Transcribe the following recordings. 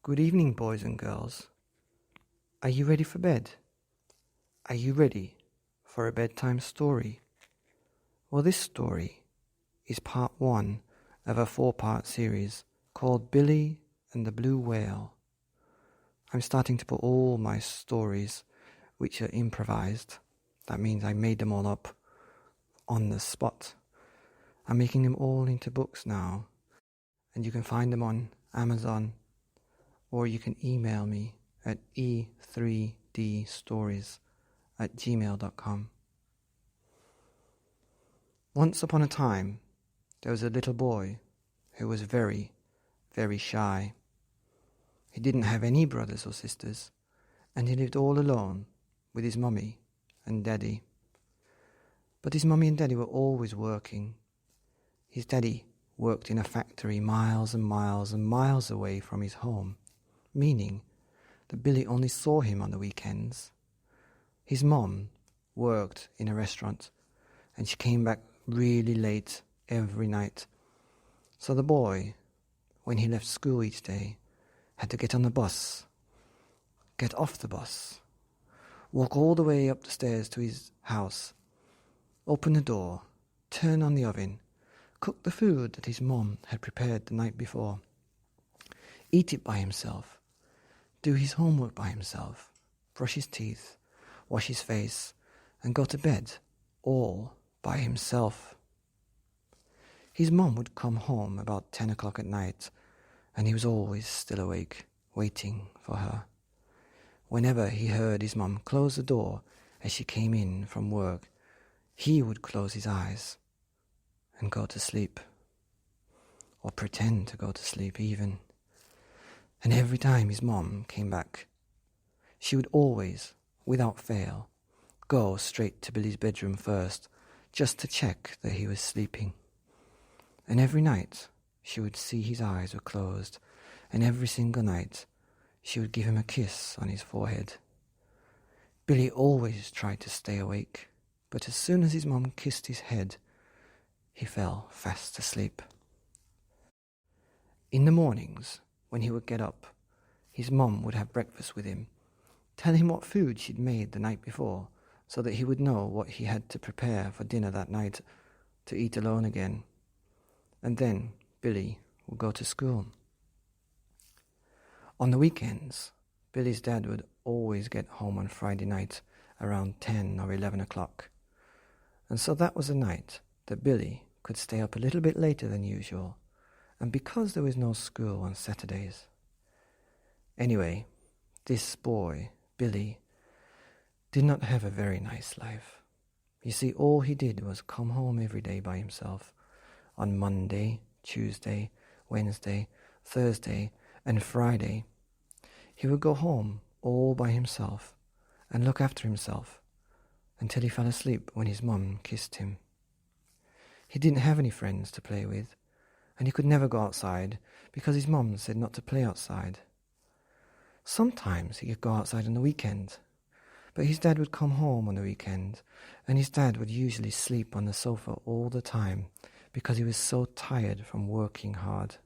Good evening, boys and girls. Are you ready for bed? Are you ready for a bedtime story? Well, this story is part 1 of a 4-part series called Billy and the Blue Whale. I'm starting to put all my stories, which are improvised. That means I made them all up on the spot. I'm making them all into books now, and you can find them on Amazon, or you can email me at e3dstories@gmail.com. Once upon a time, there was a little boy who was very, very shy. He didn't have any brothers or sisters, and he lived all alone with his mummy and daddy. But his mummy and daddy were always working. His daddy worked in a factory miles and miles and miles away from his home, meaning that Billy only saw him on the weekends. His mom worked in a restaurant, and she came back really late every night. So the boy, when he left school each day, had to get on the bus, get off the bus, walk all the way up the stairs to his house, open the door, turn on the oven, cook the food that his mom had prepared the night before, eat it by himself, do his homework by himself, brush his teeth, wash his face, and go to bed, all by himself. His mom would come home about 10 o'clock at night, and he was always still awake, waiting for her. Whenever he heard his mom close the door as she came in from work, he would close his eyes and go to sleep, or pretend to go to sleep even. And every time his mom came back, she would always, without fail, go straight to Billy's bedroom first, just to check that he was sleeping. And every night she would see his eyes were closed, and every single night she would give him a kiss on his forehead. Billy always tried to stay awake, but as soon as his mom kissed his head, he fell fast asleep. In the mornings, when he would get up, his mom would have breakfast with him, tell him what food she'd made the night before, so that he would know what he had to prepare for dinner that night to eat alone again. And then Billy would go to school. On the weekends, Billy's dad would always get home on Friday night around 10 or 11 o'clock. And so that was a night that Billy could stay up a little bit later than usual, and because there was no school on Saturdays. Anyway, this boy, Billy, did not have a very nice life. You see, all he did was come home every day by himself. On Monday, Tuesday, Wednesday, Thursday, and Friday, he would go home all by himself and look after himself until he fell asleep when his mum kissed him. He didn't have any friends to play with, and he could never go outside because his mum said not to play outside. Sometimes he could go outside on the weekend, but his dad would come home on the weekend, and his dad would usually sleep on the sofa all the time because he was so tired from working hard.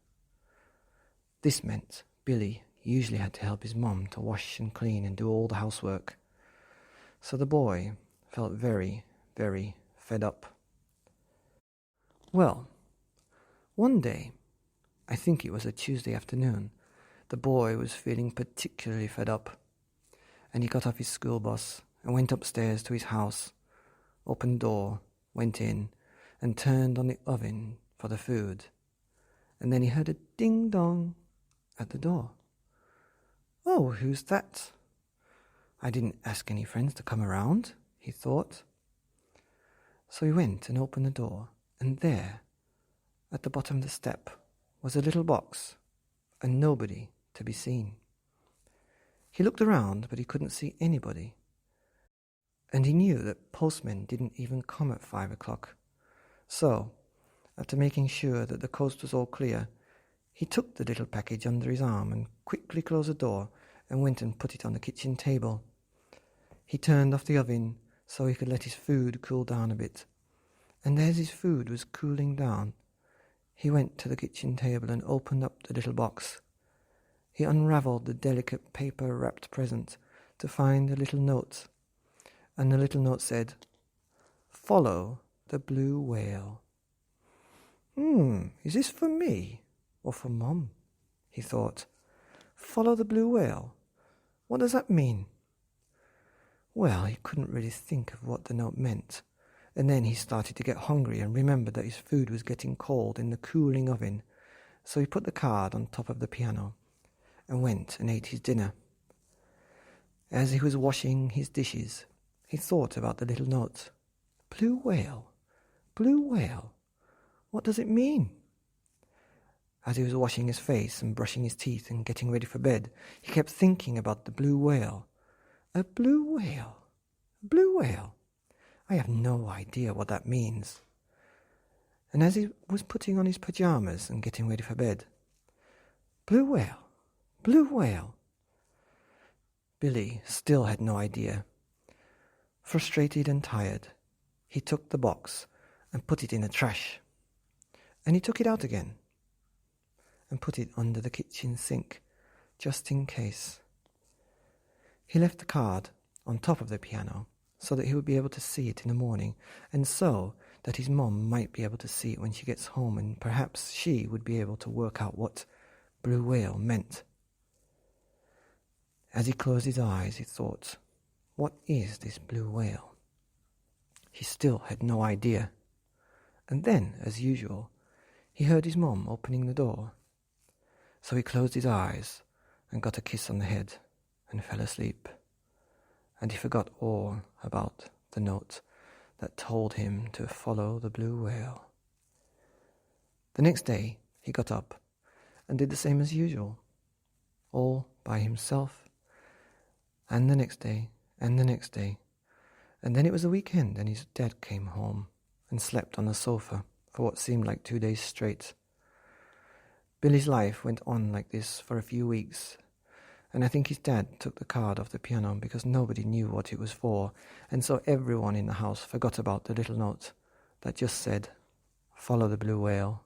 This meant Billy usually had to help his mum to wash and clean and do all the housework. So the boy felt very, very fed up. Well, one day, I think it was a Tuesday afternoon, the boy was feeling particularly fed up, and he got off his school bus and went upstairs to his house, opened the door, went in, and turned on the oven for the food. And then he heard a ding-dong at the door. "Oh, who's that? I didn't ask any friends to come around," he thought. So he went and opened the door, and there, at the bottom of the step, was a little box, and nobody to be seen. He looked around, but he couldn't see anybody. And he knew that postmen didn't even come at 5 o'clock. So, after making sure that the coast was all clear, he took the little package under his arm and quickly closed the door and went and put it on the kitchen table. He turned off the oven so he could let his food cool down a bit. And as his food was cooling down, he went to the kitchen table and opened up the little box. He unravelled the delicate paper-wrapped present to find a little note, and the little note said, "Follow the blue whale." Is this for me or for Mum? He thought. Follow the blue whale? What does that mean? Well, he couldn't really think of what the note meant, and then he started to get hungry and remembered that his food was getting cold in the cooling oven, so he put the card on top of the piano and went and ate his dinner. As he was washing his dishes, he thought about the little note. Blue whale, blue whale, what does it mean? As he was washing his face and brushing his teeth and getting ready for bed, he kept thinking about the blue whale. A blue whale, a blue whale. I have no idea what that means. And as he was putting on his pajamas and getting ready for bed, blue whale, blue whale. Billy still had no idea. Frustrated and tired, he took the box and put it in the trash. And he took it out again and put it under the kitchen sink, just in case. He left the card on top of the piano so that he would be able to see it in the morning, and so that his mom might be able to see it when she gets home, and perhaps she would be able to work out what blue whale meant. As he closed his eyes, he thought, what is this blue whale? He still had no idea. And then, as usual, he heard his mom opening the door. So he closed his eyes and got a kiss on the head and fell asleep. And he forgot all about the note that told him to follow the blue whale. The next day he got up and did the same as usual, all by himself, and the next day, and the next day. And then it was the weekend, and his dad came home and slept on the sofa for what seemed like 2 days straight. Billy's life went on like this for a few weeks, and I think his dad took the card off the piano because nobody knew what it was for, and so everyone in the house forgot about the little note that just said, "Follow the blue whale."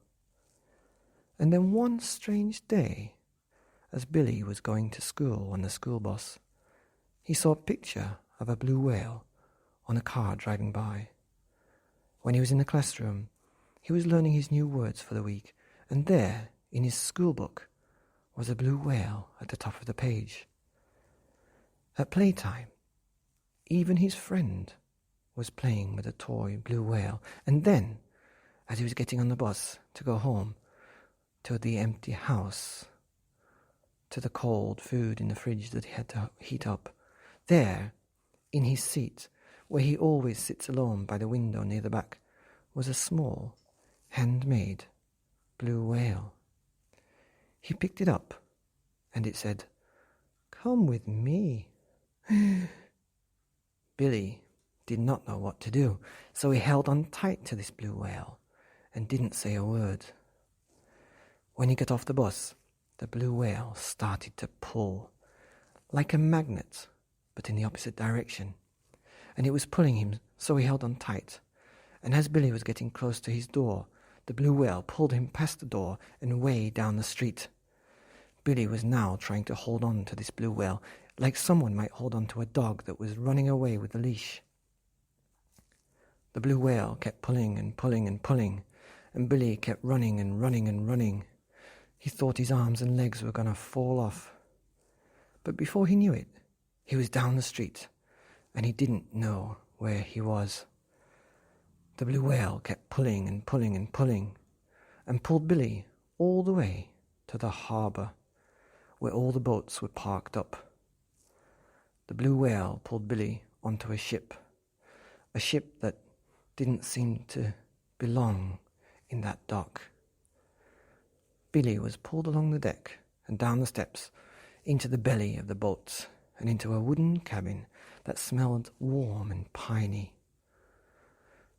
And then one strange day, as Billy was going to school on the school bus, he saw a picture of a blue whale on a car driving by. When he was in the classroom, he was learning his new words for the week, and there, in his school book, was a blue whale at the top of the page. At playtime, even his friend was playing with a toy blue whale, and then, as he was getting on the bus to go home, to the empty house, to the cold food in the fridge that he had to heat up, there, in his seat, where he always sits alone by the window near the back, was a small, handmade blue whale. He picked it up, and it said, "Come with me." Billy did not know what to do, so he held on tight to this blue whale and didn't say a word. When he got off the bus, the blue whale started to pull, like a magnet, but in the opposite direction. And it was pulling him, so he held on tight. And as Billy was getting close to his door, the blue whale pulled him past the door and way down the street. Billy was now trying to hold on to this blue whale, like someone might hold on to a dog that was running away with a leash. The blue whale kept pulling and pulling and pulling, and Billy kept running and running and running. He thought his arms and legs were going to fall off. But before he knew it, he was down the street, and he didn't know where he was. The blue whale kept pulling and pulling and pulling, and pulled Billy all the way to the harbour, where all the boats were parked up. The blue whale pulled Billy onto a ship that didn't seem to belong in that dock. Billy was pulled along the deck and down the steps into the belly of the boat and into a wooden cabin that smelled warm and piney.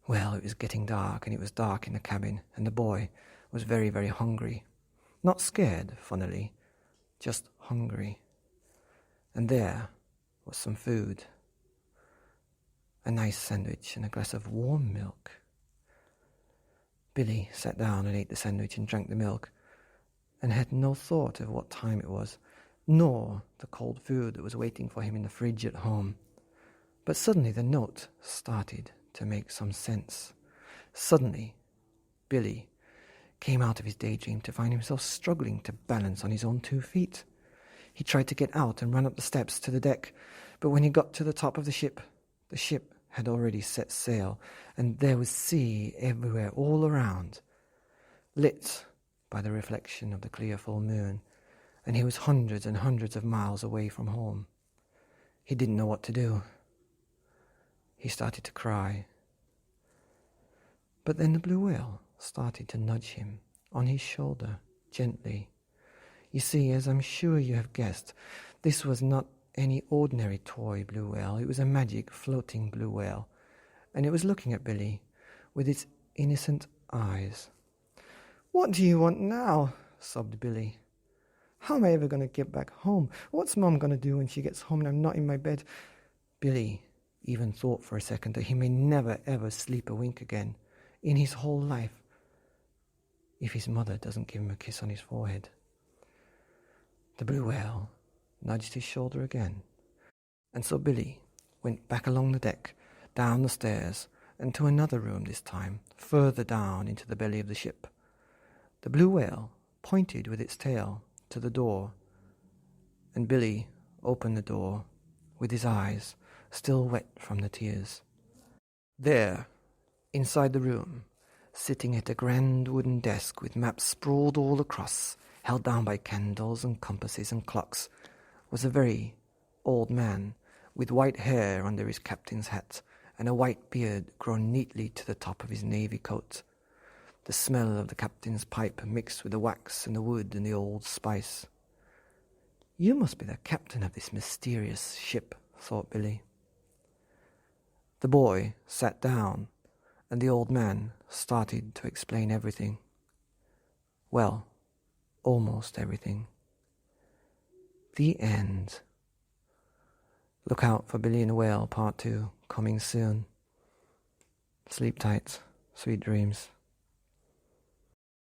Well, it was getting dark, and it was dark in the cabin, and the boy was very, very hungry. Not scared, funnily, just hungry. And there was some food. A nice sandwich and a glass of warm milk. Billy sat down and ate the sandwich and drank the milk, and had no thought of what time it was, nor the cold food that was waiting for him in the fridge at home. But suddenly the note started to make some sense. Suddenly, Billy came out of his daydream to find himself struggling to balance on his own 2 feet. He tried to get out and run up the steps to the deck, but when he got to the top of the ship had already set sail, and there was sea everywhere all around, lit by the reflection of the clear full moon, and he was hundreds and hundreds of miles away from home. He didn't know what to do. He started to cry. But then the blue whale started to nudge him on his shoulder gently. You see, as I'm sure you have guessed, this was not any ordinary toy blue whale. It was a magic floating blue whale, and it was looking at Billy with its innocent eyes. "What do you want now?" sobbed Billy. "How am I ever going to get back home? What's Mum going to do when she gets home and I'm not in my bed?" Billy even thought for a second that he may never ever sleep a wink again in his whole life if his mother doesn't give him a kiss on his forehead. The blue whale nudged his shoulder again, and so Billy went back along the deck, down the stairs, and to another room this time, further down into the belly of the ship. The blue whale pointed with its tail to the door, and Billy opened the door with his eyes still wet from the tears. There, inside the room, sitting at a grand wooden desk with maps sprawled all across, held down by candles and compasses and clocks, was a very old man with white hair under his captain's hat and a white beard grown neatly to the top of his navy coat. The smell of the captain's pipe mixed with the wax and the wood and the old spice. "You must be the captain of this mysterious ship," thought Billy. The boy sat down, and the old man started to explain everything. Well, almost everything. The end. Look out for Billy and the Whale Part 2, coming soon. Sleep tight, sweet dreams.